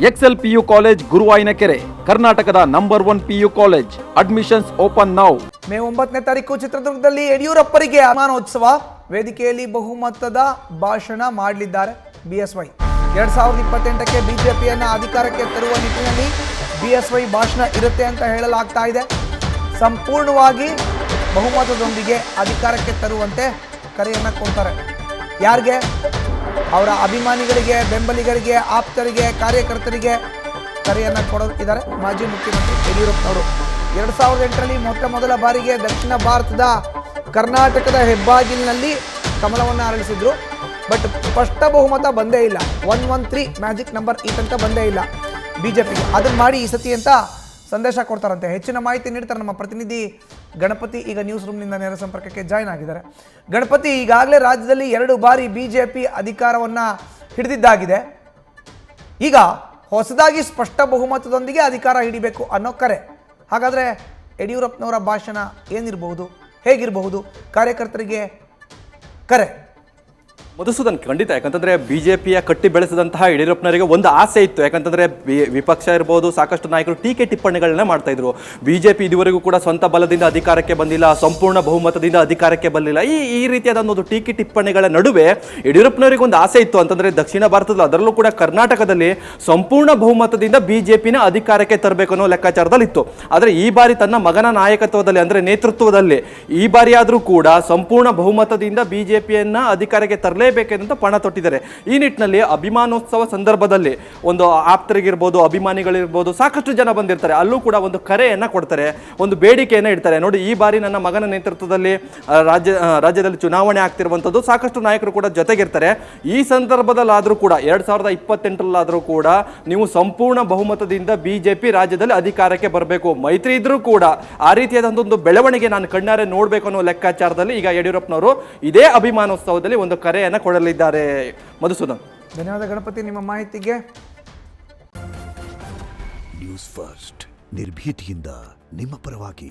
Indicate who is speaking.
Speaker 1: Excel PU college Guruvayanakere, ಕರ್ನಾಟಕದ number 1 PU college. Admissions open now.
Speaker 2: May 9ನೇ ತಾರೀಕು ಚಿತ್ರದುರ್ಗದಲ್ಲಿ ಯಡಿಯೂರಪ್ಪರಿಗೆ ಅಭಿಮಾನೋತ್ಸವ ವೇದಿಕೆಯಲ್ಲಿ ಬಹುಮತದ ಭಾಷಣ ಮಾಡಲಿದ್ದಾರೆ BSY. 2028ಕ್ಕೆ ಬಿಜೆಪಿಯನ್ನ ಅಧಿಕಾರಕ್ಕೆ ತರುವ ನಿಟ್ಟಿನಲ್ಲಿ BSY ಭಾಷಣ ಇರುತ್ತೆ ಅಂತ ಹೇಳಲಾಗ್ತಾ ಇದೆ. ಸಂಪೂರ್ಣವಾಗಿ ಬಹುಮತದೊಂದಿಗೆ ಅಧಿಕಾರಕ್ಕೆ ತರುವಂತೆ ಕರೆಯನ್ನು ಕೊಡ್ತಾರೆ. ಯಾರಿಗೆ? ಅವರ ಅಭಿಮಾನಿಗಳಿಗೆ, ಬೆಂಬಲಿಗರಿಗೆ, ಆಪ್ತರಿಗೆ, ಕಾರ್ಯಕರ್ತರಿಗೆ ಕರೆಯನ್ನು ಕೊಡೋದಿದ್ದಾರೆ ಮಾಜಿ ಮುಖ್ಯಮಂತ್ರಿ ಯಡಿಯೂರಪ್ಪನವರು. 2008ರಲ್ಲಿ ಮೊದಲ ಬಾರಿಗೆ ದಕ್ಷಿಣ ಭಾರತದ ಕರ್ನಾಟಕದ ಹೆಬ್ಬಾಗಿಲಿನಲ್ಲಿ ಕಮಲವನ್ನು ಅರಳಿಸಿದ್ರು. ಬಟ್ ಸ್ಪಷ್ಟ ಬಹುಮತ ಬಂದೇ ಇಲ್ಲ. 113 ಮ್ಯಾಜಿಕ್ ನಂಬರ್ ಈ ತನಕ ಬಂದೇ ಇಲ್ಲ ಬಿಜೆಪಿಗೆ. ಅದನ್ನು ಮಾಡಿ ಈ ಸತಿ ಅಂತ ಸಂದೇಶ ಕೊಡ್ತಾರಂತೆ. ಹೆಚ್ಚಿನ ಮಾಹಿತಿ ನೀಡ್ತಾರೆ ನಮ್ಮ ಪ್ರತಿನಿಧಿ ಗಣಪತಿ. ಈಗ ನ್ಯೂಸ್ ರೂಮ್ನಿಂದ ನೇರ ಸಂಪರ್ಕಕ್ಕೆ ಜಾಯ್ನ್ ಆಗಿದ್ದಾರೆ. ಗಣಪತಿ, ಈಗಾಗಲೇ ರಾಜ್ಯದಲ್ಲಿ 2 ಬಾರಿ ಬಿಜೆಪಿ ಅಧಿಕಾರವನ್ನು ಹಿಡಿದಿದ್ದಾಗಿದೆ. ಈಗ ಹೊಸದಾಗಿ ಸ್ಪಷ್ಟ ಬಹುಮತದೊಂದಿಗೆ ಅಧಿಕಾರ ಹಿಡಿಬೇಕು ಅನ್ನೋ ಕರೆ. ಹಾಗಾದರೆ ಯಡಿಯೂರಪ್ಪನವರ ಭಾಷಣ ಏನಿರಬಹುದು, ಹೇಗಿರಬಹುದು, ಕಾರ್ಯಕರ್ತರಿಗೆ ಕರೆ?
Speaker 3: ಮಧುಸೂದನ್, ಖಂಡಿತ. ಯಾಕಂತಂದ್ರೆ ಬಿಜೆಪಿಯ ಕಟ್ಟಿ ಬೆಳೆಸಿದಂತಹ ಯಡಿಯೂರಪ್ಪನವರಿಗೆ ಒಂದು ಆಸೆ ಇತ್ತು. ಯಾಕಂತಂದ್ರೆ ವಿಪಕ್ಷ ಇರ್ಬೋದು, ಸಾಕಷ್ಟು ನಾಯಕರು ಟೀಕೆ ಟಿಪ್ಪಣಿಗಳನ್ನ ಮಾಡ್ತಾ ಇದ್ರು. ಬಿಜೆಪಿ ಇದುವರೆಗೂ ಕೂಡ ಸ್ವಂತ ಬಲದಿಂದ ಅಧಿಕಾರಕ್ಕೆ ಬಂದಿಲ್ಲ, ಸಂಪೂರ್ಣ ಬಹುಮತದಿಂದ ಅಧಿಕಾರಕ್ಕೆ ಬಂದಿಲ್ಲ. ಈ ರೀತಿಯಾದ ಒಂದು ಟೀಕೆ ಟಿಪ್ಪಣಿಗಳ ನಡುವೆ ಯಡಿಯೂರಪ್ಪನವರಿಗೆ ಒಂದು ಆಸೆ ಇತ್ತು. ಅಂತಂದ್ರೆ ದಕ್ಷಿಣ ಭಾರತದಲ್ಲಿ, ಅದರಲ್ಲೂ ಕೂಡ ಕರ್ನಾಟಕದಲ್ಲಿ ಸಂಪೂರ್ಣ ಬಹುಮತದಿಂದ ಬಿಜೆಪಿನ ಅಧಿಕಾರಕ್ಕೆ ತರಬೇಕು ಅನ್ನೋ ಲೆಕ್ಕಾಚಾರದಲ್ಲಿ ಇತ್ತು. ಆದರೆ ಈ ಬಾರಿ ತನ್ನ ಮಗನ ನಾಯಕತ್ವದಲ್ಲಿ, ಅಂದ್ರೆ ನೇತೃತ್ವದಲ್ಲಿ ಈ ಬಾರಿ ಆದರೂ ಕೂಡ ಸಂಪೂರ್ಣ ಬಹುಮತದಿಂದ ಬಿಜೆಪಿಯನ್ನ ಅಧಿಕಾರಕ್ಕೆ ತರಲೇ ಬೇಕೆಂದು ಪಣ ತೊಟ್ಟಿದ್ದಾರೆ. ಈ ನಿಟ್ಟಿನಲ್ಲಿ ಅಭಿಮಾನೋತ್ಸವ ಸಂದರ್ಭದಲ್ಲಿ ಒಂದು ಆಪ್ತರಿಗಿರ್ಬೋದು, ಅಭಿಮಾನಿಗಳಿರ್ಬೋದು, ಸಾಕಷ್ಟು ಜನ ಬಂದಿರ್ತಾರೆ. ಅಲ್ಲೂ ಕೂಡ ಒಂದು ಕರೆಯನ್ನ ಕೊಡ್ತಾರೆ, ಒಂದು ಬೇಡಿಕೆಯನ್ನ ಇಡ್ತಾರೆ. ನೋಡಿ, ಈ ಬಾರಿ ನನ್ನ ಮಗನ ನೇತೃತ್ವದಲ್ಲಿ ರಾಜ್ಯದಲ್ಲಿ ಚುನಾವಣೆ ಆಗ್ತಿರುವಂಥದ್ದು, ಸಾಕಷ್ಟು ನಾಯಕರು ಕೂಡ ಜೊತೆಗಿರ್ತಾರೆ. ಈ ಸಂದರ್ಭದಲ್ಲಾದರೂ ಕೂಡ 2028ರಲ್ಲಾದರೂ ಕೂಡ ನೀವು ಸಂಪೂರ್ಣ ಬಹುಮತದಿಂದ ಬಿಜೆಪಿ ರಾಜ್ಯದಲ್ಲಿ ಅಧಿಕಾರಕ್ಕೆ ಬರಬೇಕು. ಮೈತ್ರಿ ಇದ್ರೂ ಕೂಡ ಆ ರೀತಿಯಾದಂಥ ಒಂದು ಬೆಳವಣಿಗೆ ನಾನು ಕಣ್ಣಾರೆ ನೋಡಬೇಕು ಅನ್ನೋ ಲೆಕ್ಕಾಚಾರದಲ್ಲಿ ಈಗ ಯಡಿಯೂರಪ್ಪನವರು ಇದೇ ಅಭಿಮಾನೋತ್ಸವದಲ್ಲಿ ಒಂದು ಕರೆಯನ್ನು ಕೊಡಲಿದ್ದಾರೆ. ಮಧುಸೂದನ್,
Speaker 2: ಧನ್ಯವಾದ ಗಣಪತಿ ನಿಮ್ಮ ಮಾಹಿತಿಗೆ.
Speaker 4: ನ್ಯೂಸ್ ಫಸ್ಟ್, ನಿರ್ಭೀತಿಯಿಂದ ನಿಮ್ಮ ಪರವಾಗಿ.